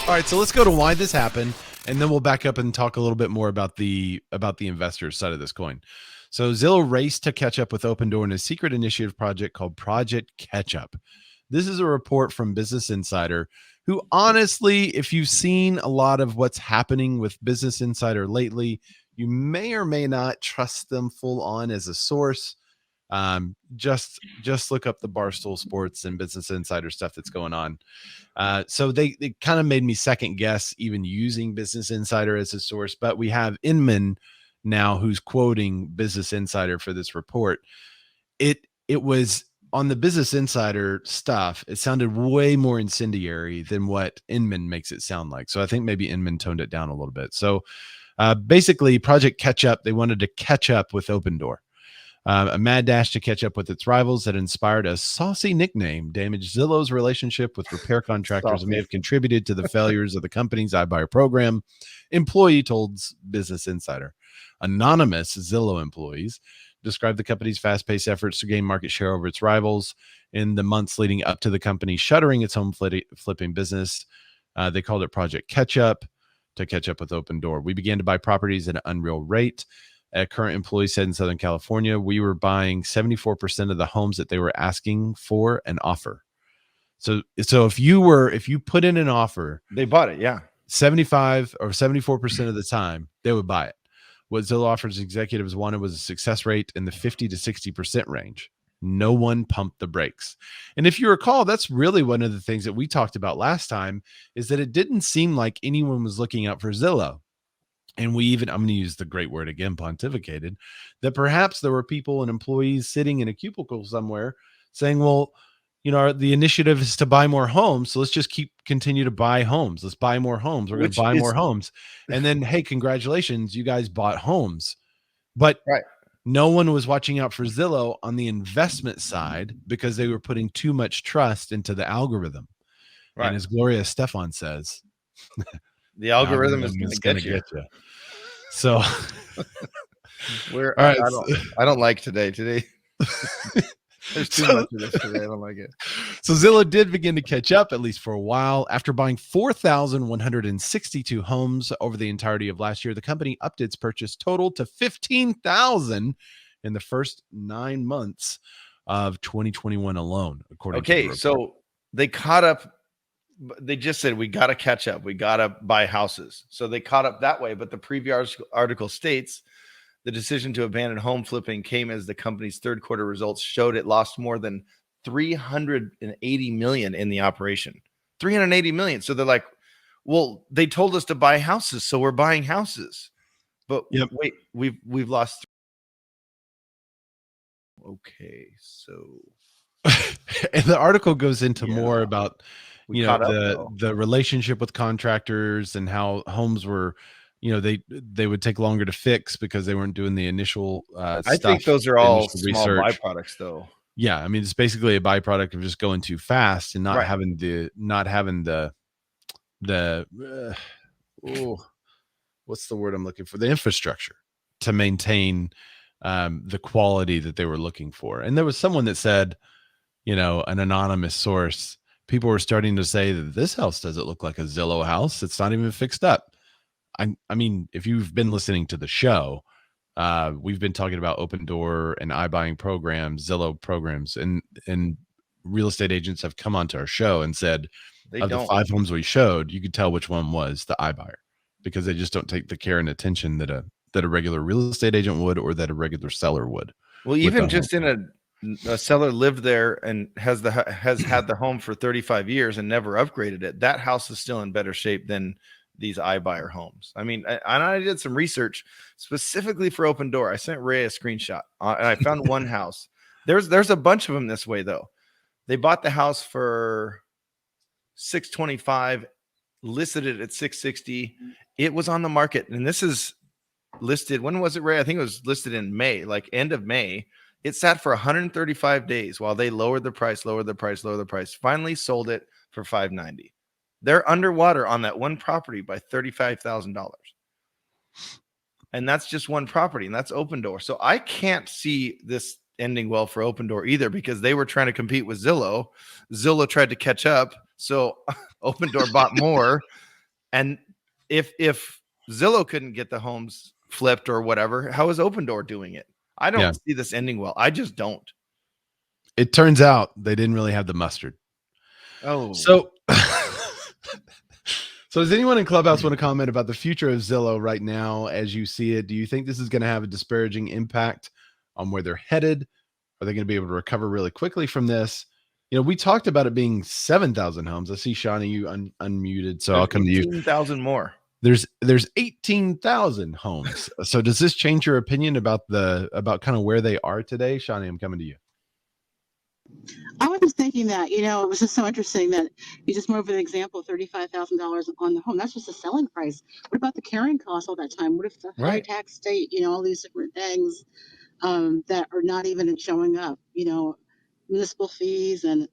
All right, so let's go to why this happened, and then we'll back up and talk a little bit more about the investors side of this coin. So Zillow raced to catch up with Opendoor in a secret initiative project called Project Catch Up. This is a report from Business Insider, who honestly, if you've seen a lot of what's happening with Business Insider lately, you may or may not trust them full on as a source. Just look up the Barstool Sports and Business Insider stuff that's going on. So they kind of made me second guess even using Business Insider as a source, but we have Inman now who's quoting Business Insider for this report. It was on the Business Insider stuff. It sounded way more incendiary than what Inman makes it sound like. So I think maybe Inman toned it down a little bit. So basically Project Catch Up, they wanted to catch up with Opendoor. A mad dash to catch up with its rivals that inspired a saucy nickname, damaged Zillow's relationship with repair contractors, and may have contributed to the failures of the company's iBuyer program, employee told Business Insider. Anonymous Zillow employees described the company's fast-paced efforts to gain market share over its rivals in the months leading up to the company shuttering its home flipping business. They called it Project Catch Up to catch up with Opendoor. We began to buy properties at an unreal rate. A current employee said in Southern California, we were buying 74% of the homes that they were asking for an offer. So if you put in an offer, they bought it. Yeah. 75 or 74% of the time they would buy it. What Zillow offers executives wanted was a success rate in the 50 to 60% range. No one pumped the brakes. And if you recall, that's really one of the things that we talked about last time, is that it didn't seem like anyone was looking out for Zillow. And we even, I'm going to use the great word again, pontificated, that perhaps there were people and employees sitting in a cubicle somewhere saying, well, you know, the initiative is to buy more homes. So let's just continue to buy homes. Let's buy more homes. We're going to buy more homes. And then, hey, congratulations, you guys bought homes. But no one was watching out for Zillow on the investment side because they were putting too much trust into the algorithm. Right. And as Gloria Estefan says, the algorithm is going to get you. So we're all right. I don't like today. There's too much of this today. I don't like it. So Zillow did begin to catch up, at least for a while. After buying 4,162 homes over the entirety of last year, the company upped its purchase total to 15,000 in the first 9 months of 2021 alone, according to the report. So they caught up. They just said, we got to catch up. We got to buy houses. So they caught up that way. But the previous article states the decision to abandon home flipping came as the company's third quarter results showed it lost more than $380 million in the operation. $380 million. So they're like, well, they told us to buy houses, so we're buying houses. But wait, we've lost. Okay, so. And the article goes into more about the relationship with contractors and how homes were, you know, they would take longer to fix because they weren't doing the initial I think those are all small byproducts though. Yeah, I mean, it's basically a byproduct of just going too fast and not having the what's the word I'm looking for? The infrastructure to maintain the quality that they were looking for. And there was someone that said, you know, an anonymous source, people were starting to say that this house doesn't look like a Zillow house. It's not even fixed up. I mean, if you've been listening to the show, we've been talking about Opendoor and iBuying programs, Zillow programs, and real estate agents have come onto our show and said, the 5 homes we showed, you could tell which one was the iBuyer because they just don't take the care and attention that a regular real estate agent would, or that a regular seller would. Well, even just in a seller lived there and has had the home for 35 years and never upgraded it, that house is still in better shape than these iBuyer homes. I mean, I did some research specifically for Opendoor. I sent Ray a screenshot and I found one house. There's a bunch of them this way though. They bought the house for $625, listed it at $660. It was on the market, and this is listed. When was it, Ray? I think it was listed in May, like end of May. It sat for 135 days while they lowered the price. Finally sold it for $590. They're underwater on that one property by $35,000. And that's just one property, and that's Opendoor. So I can't see this ending well for Opendoor either, because they were trying to compete with Zillow. Zillow tried to catch up, so Opendoor bought more. And if Zillow couldn't get the homes flipped or whatever, how is Open Door doing it? I Yeah. don't see this ending well. I just don't. It turns out they didn't really have the mustard. Oh, So, so does anyone in Clubhouse want to comment about the future of Zillow right now as you see it? Do you think this is going to have a disparaging impact on where they're headed? Are they going to be able to recover really quickly from this? We talked about it being 7,000 homes. I see Shawnee, you unmuted, so there's I'll come to you. 18,000 more. There's 18,000 homes. So does this change your opinion about kind of where they are today? Shawnee, I'm coming to you. I was just thinking that, it was just so interesting that you just went over the example, $35,000 on the home. That's just the selling price. What about the carrying costs all that time? What if the high Right. tax state, all these different things that are not even showing up, municipal fees and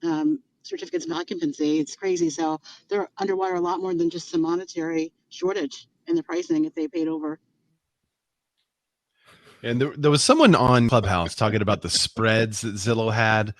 certificates of occupancy? It's crazy. So they're underwater a lot more than just the monetary shortage in the pricing if they paid over. And there was someone on Clubhouse talking about the spreads that Zillow had.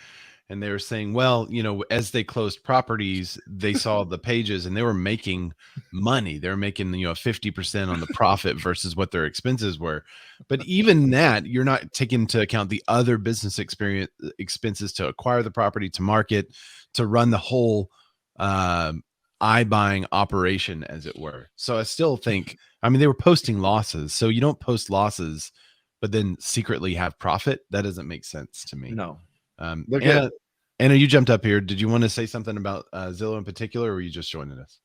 And they were saying, well, as they closed properties, they saw the pages and they were making money. They were making, 50% on the profit versus what their expenses were. But even that, you're not taking into account the other business expenses to acquire the property, to market, to run the whole iBuying operation, as it were. So I still think, they were posting losses. So you don't post losses, but then secretly have profit. That doesn't make sense to me. No. Look Anna, you jumped up here. Did you want to say something about Zillow in particular, or were you just joining us?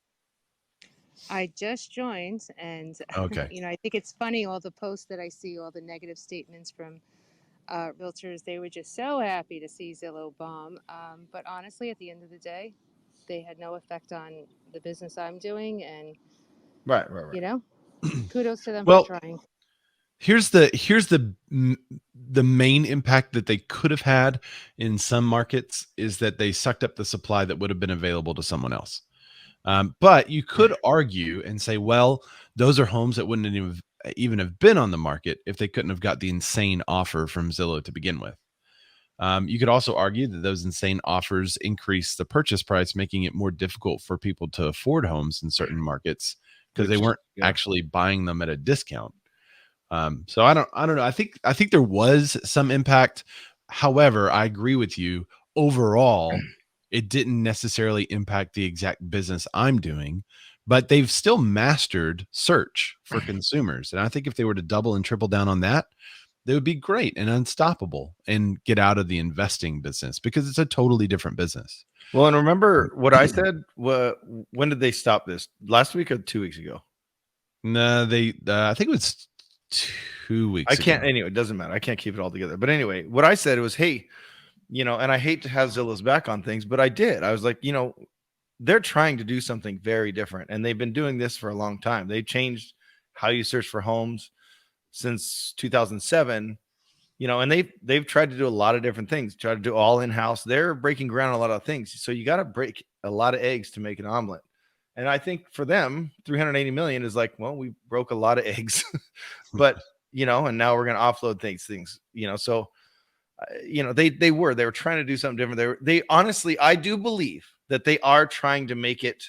I just joined, and okay. I think it's funny, all the posts that I see, all the negative statements from realtors. They were just so happy to see Zillow bomb. But honestly, at the end of the day, they had no effect on the business I'm doing, and right. kudos to them for trying. Here's the main impact that they could have had in some markets is that they sucked up the supply that would have been available to someone else. But you could argue and say, well, those are homes that wouldn't even have been on the market if they couldn't have got the insane offer from Zillow to begin with. You could also argue that those insane offers increase the purchase price, making it more difficult for people to afford homes in certain markets because they weren't actually buying them at a discount. So I don't know. I think there was some impact. However, I agree with you. Overall, it didn't necessarily impact the exact business I'm doing, but they've still mastered search for consumers. And I think if they were to double and triple down on that, they would be great and unstoppable and get out of the investing business because it's a totally different business. Well, and remember what I said? When did they stop this? Last week or 2 weeks ago? No, I think it was 2 weeks ago. Anyway, it doesn't matter. I can't keep it all together. But anyway, what I said was, hey, and I hate to have Zillow's back on things, but I did. I was like, they're trying to do something very different. And they've been doing this for a long time. They changed how you search for homes since 2007, and they've tried to do a lot of different things, try to do all in-house. They're breaking ground on a lot of things. So you got to break a lot of eggs to make an omelet. And I think for them, 380 million is like, well, we broke a lot of eggs, but and now we're going to offload things, so, they were trying to do something different. They honestly, I do believe that they are trying to make it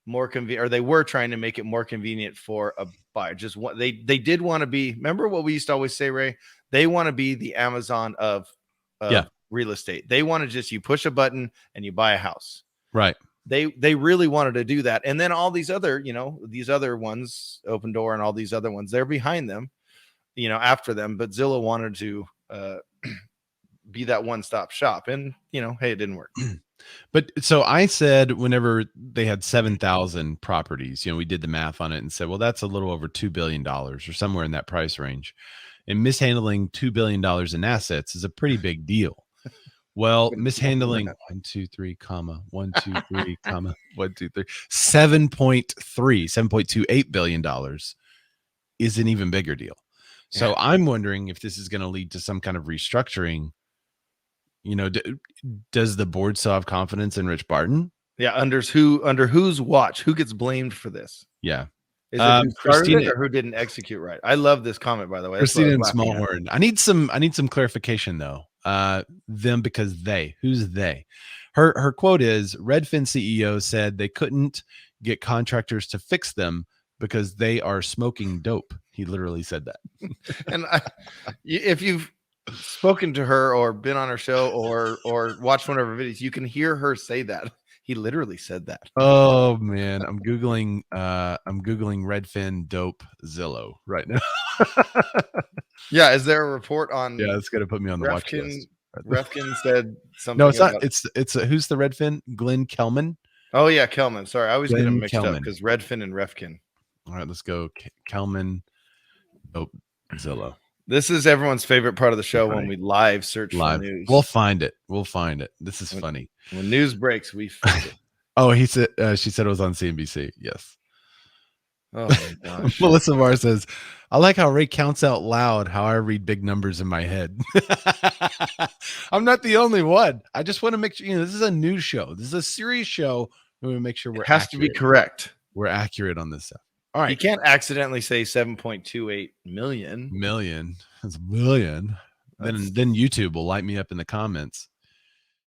more convenient, or they were trying to make it more convenient for a buyer. Just what they did want to be. Remember what we used to always say, Ray? They want to be the Amazon of real estate. They want to just, you push a button and you buy a house. Right. They really wanted to do that. And then all these other, these other ones, Open Door and all these other ones, they're behind them, after them. But Zillow wanted to be that one-stop shop. And, hey, it didn't work. But so I said, whenever they had 7,000 properties, we did the math on it and said, well, that's a little over $2 billion or somewhere in that price range. And mishandling $2 billion in assets is a pretty big deal. Well, mishandling 7.28 billion dollars is an even bigger deal. So I'm wondering if this is going to lead to some kind of restructuring. Does the board still have confidence in Rich Barton? Yeah, under whose watch? Who gets blamed for this? Yeah. Is it who started it or who didn't execute right? I love this comment, by the way. Christina and Smallhorn. I need some clarification though. Them, because who's they? Her quote is, Redfin CEO said they couldn't get contractors to fix them because they are smoking dope. He literally said that. And if you've spoken to her or been on her show or watched one of her videos, you can hear her say that. He literally said that. Oh man, I'm googling Redfin dope Zillow right now. Yeah, is there a report on? Yeah, it's gonna put me on the watch Refkin, list. Refkin said something. No, it's not. About, It's who's the Redfin? Glenn Kelman. oh yeah, Kelman. Sorry, I always get them Glenn mixed up Kelman. because Redfin and Refkin. All right, let's go. Kelman dope Zillow. This is everyone's favorite part of the show Funny. when we live search Live. for news. We'll find it. This is funny. When news breaks, we find it. Oh, he said she said it was on CNBC. Yes. Oh my gosh. Melissa Marr says, I like how Ray counts out loud how I read big numbers in my head. I'm not the only one. I just want to make sure, this is a news show. This is a serious show. We want to make sure It has to be correct. We're accurate on this stuff. All right. You can't accidentally say 7.28 million. Million. That's a million. Then YouTube will light me up in the comments.